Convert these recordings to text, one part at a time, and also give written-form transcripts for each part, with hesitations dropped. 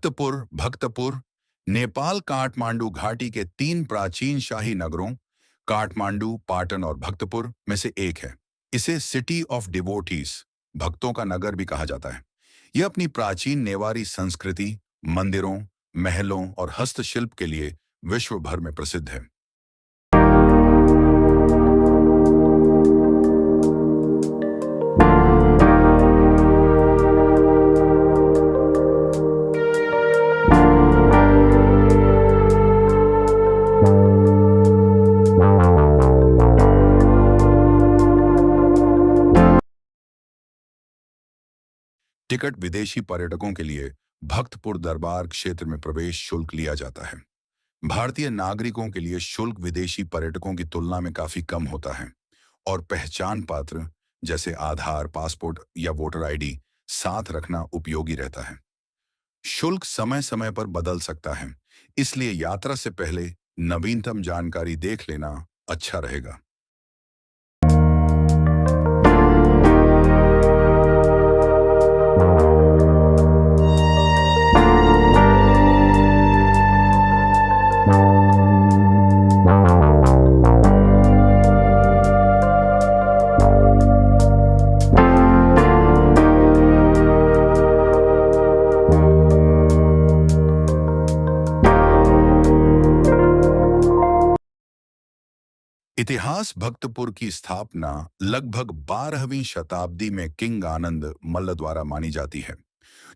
भक्तपुर भक्तपुर नेपाल काठमांडू घाटी के तीन प्राचीन शाही नगरों काठमांडू, पाटन और भक्तपुर में से एक है। इसे सिटी ऑफ डिवोटीज, भक्तों का नगर भी कहा जाता है। यह अपनी प्राचीन नेवारी संस्कृति, मंदिरों, महलों और हस्तशिल्प के लिए विश्व भर में प्रसिद्ध है। टिकट विदेशी पर्यटकों के लिए भक्तपुर दरबार क्षेत्र में प्रवेश शुल्क लिया जाता है। भारतीय नागरिकों के लिए शुल्क विदेशी पर्यटकों की तुलना में काफी कम होता है और पहचान पत्र जैसे आधार, पासपोर्ट या वोटर आईडी साथ रखना उपयोगी रहता है। शुल्क समय समय पर बदल सकता है, इसलिए यात्रा से पहले नवीनतम जानकारी देख लेना अच्छा रहेगा। इतिहास भक्तपुर की स्थापना लगभग 12वीं शताब्दी में किंग आनंद मल्ल द्वारा मानी जाती है।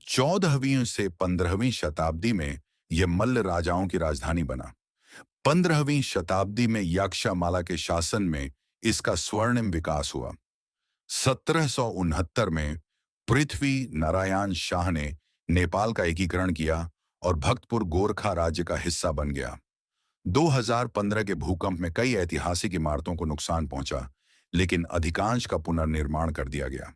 14वीं से 15वीं शताब्दी में यह मल्ल राजाओं की राजधानी बना। 15वीं शताब्दी में यक्षमाला के शासन में इसका स्वर्णिम विकास हुआ। 1769 में पृथ्वी नारायण शाह ने नेपाल का एकीकरण किया और भक्तपुर गोरखा राज्य का हिस्सा बन गया। 2015 के भूकंप में कई ऐतिहासिक इमारतों को नुकसान पहुंचा, लेकिन अधिकांश का पुनर्निर्माण कर दिया गया।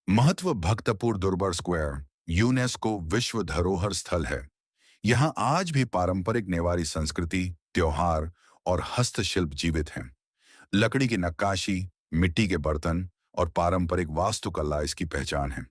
महत्व भक्तपुर दुर्बर स्क्वायर यूनेस्को विश्व धरोहर स्थल है। यहाँ आज भी पारंपरिक नेवारी संस्कृति, त्योहार और हस्तशिल्प जीवित हैं। लकड़ी की नक्काशी, मिट्टी के बर्तन और पारंपरिक वास्तुकला इसकी पहचान है।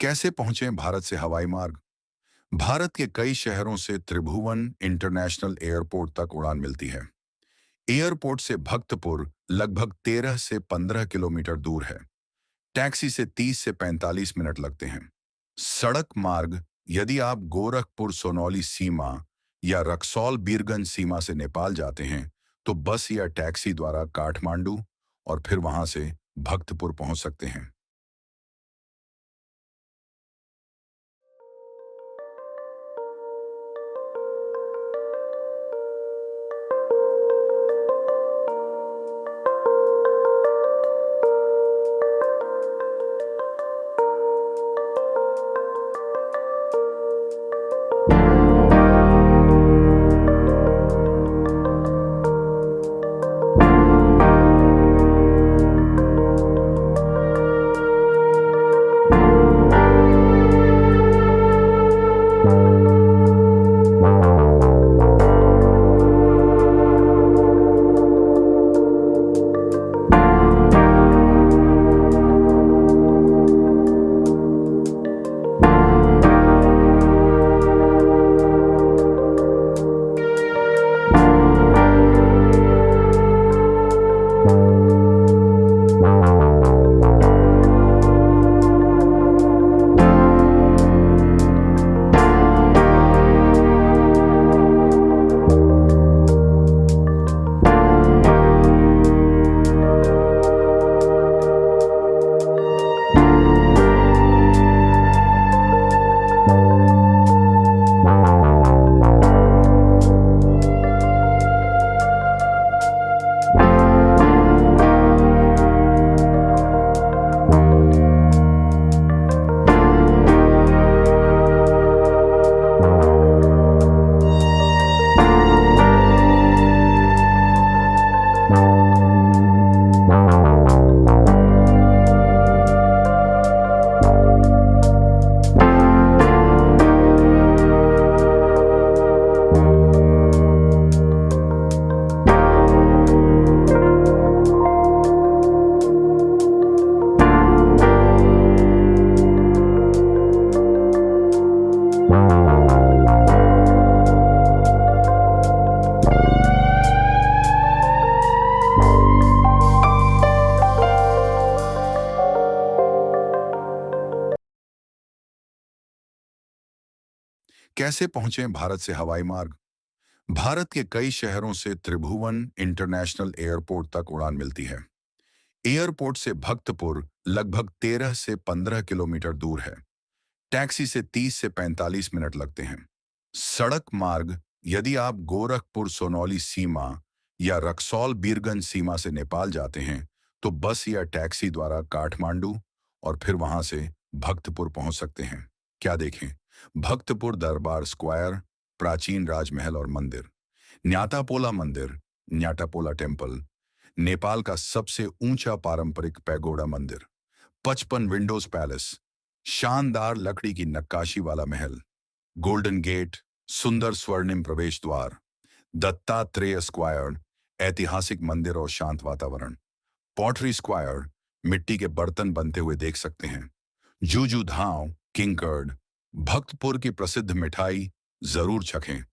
कैसे पहुंचे भारत से हवाई मार्ग? भारत के कई शहरों से त्रिभुवन इंटरनेशनल एयरपोर्ट तक उड़ान मिलती है। एयरपोर्ट से भक्तपुर लगभग 13 से 15 किलोमीटर दूर है। टैक्सी से 30 से 45 मिनट लगते हैं। सड़क मार्ग, यदि आप गोरखपुर सोनौली सीमा या रक्सौल बीरगंज सीमा से नेपाल जाते हैं, तो बस या टैक्सी द्वारा काठमांडू और फिर वहां से भक्तपुर पहुंच सकते हैं। कैसे पहुंचे भारत से हवाई मार्ग? भारत के कई शहरों से त्रिभुवन इंटरनेशनल एयरपोर्ट तक उड़ान मिलती है। एयरपोर्ट से भक्तपुर लगभग 13 से 15 किलोमीटर दूर है। टैक्सी से 30 से 45 मिनट लगते हैं। सड़क मार्ग, यदि आप गोरखपुर सोनौली सीमा या रक्सौल बीरगंज सीमा से नेपाल जाते हैं, तो बस या टैक्सी द्वारा काठमांडू और फिर वहां से भक्तपुर पहुंच सकते हैं। क्या देखें? भक्तपुर दरबार स्क्वायर, प्राचीन राजमहल और मंदिर, न्यातापोला मंदिर, न्याटापोला टेम्पल, नेपाल का सबसे ऊंचा पारंपरिक पैगोडा मंदिर, 55 विंडोज पैलेस, शानदार लकड़ी की नक्काशी वाला महल, गोल्डन गेट, सुंदर स्वर्णिम प्रवेश द्वार, दत्तात्रेय स्क्वायर, ऐतिहासिक मंदिर और शांत वातावरण, पॉटरी स्क्वायर, मिट्टी के बर्तन बनते हुए देख सकते हैं, जूजू धाव, किंगकर्ड, भक्तपुर की प्रसिद्ध मिठाई जरूर चखें।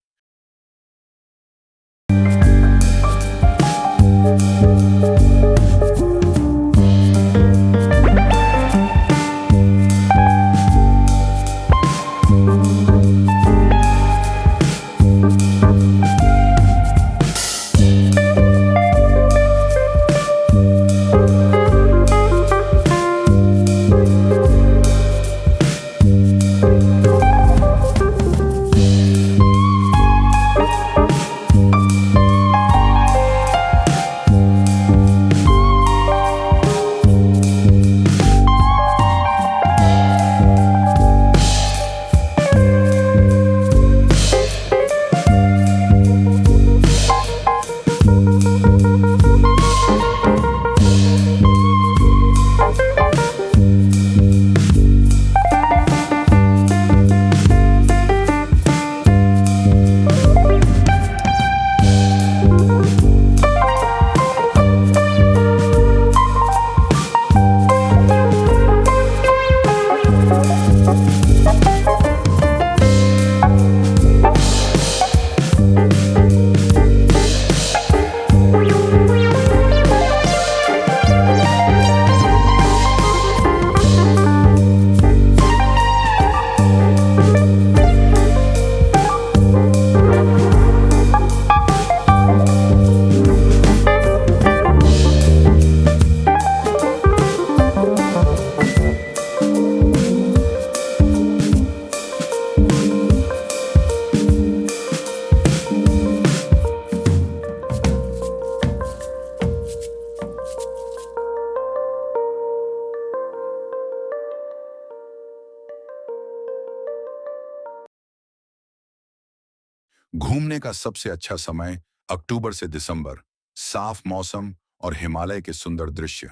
घूमने का सबसे अच्छा समय अक्टूबर से दिसंबर, साफ मौसम और हिमालय के सुंदर दृश्य।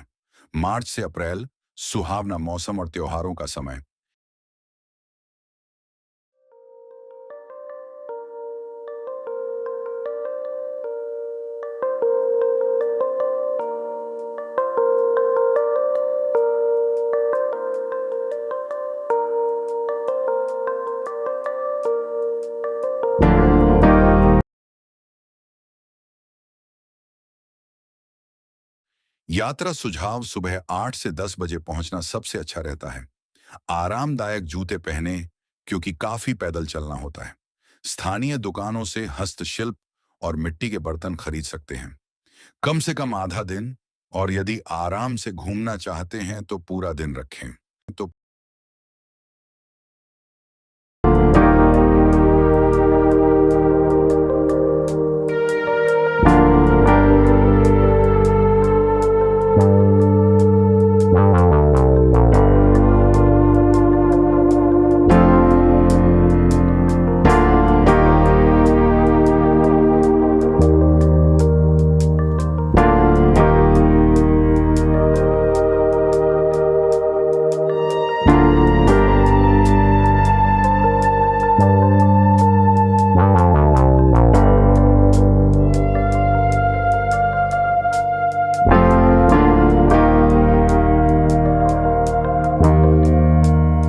मार्च से अप्रैल, सुहावना मौसम और त्योहारों का समय। यात्रा सुझाव: सुबह 8 से 10 बजे पहुंचना सबसे अच्छा रहता है। आरामदायक जूते पहने क्योंकि काफी पैदल चलना होता है। स्थानीय दुकानों से हस्तशिल्प और मिट्टी के बर्तन खरीद सकते हैं। कम से कम आधा दिन, और यदि आराम से घूमना चाहते हैं तो पूरा दिन रखें। तो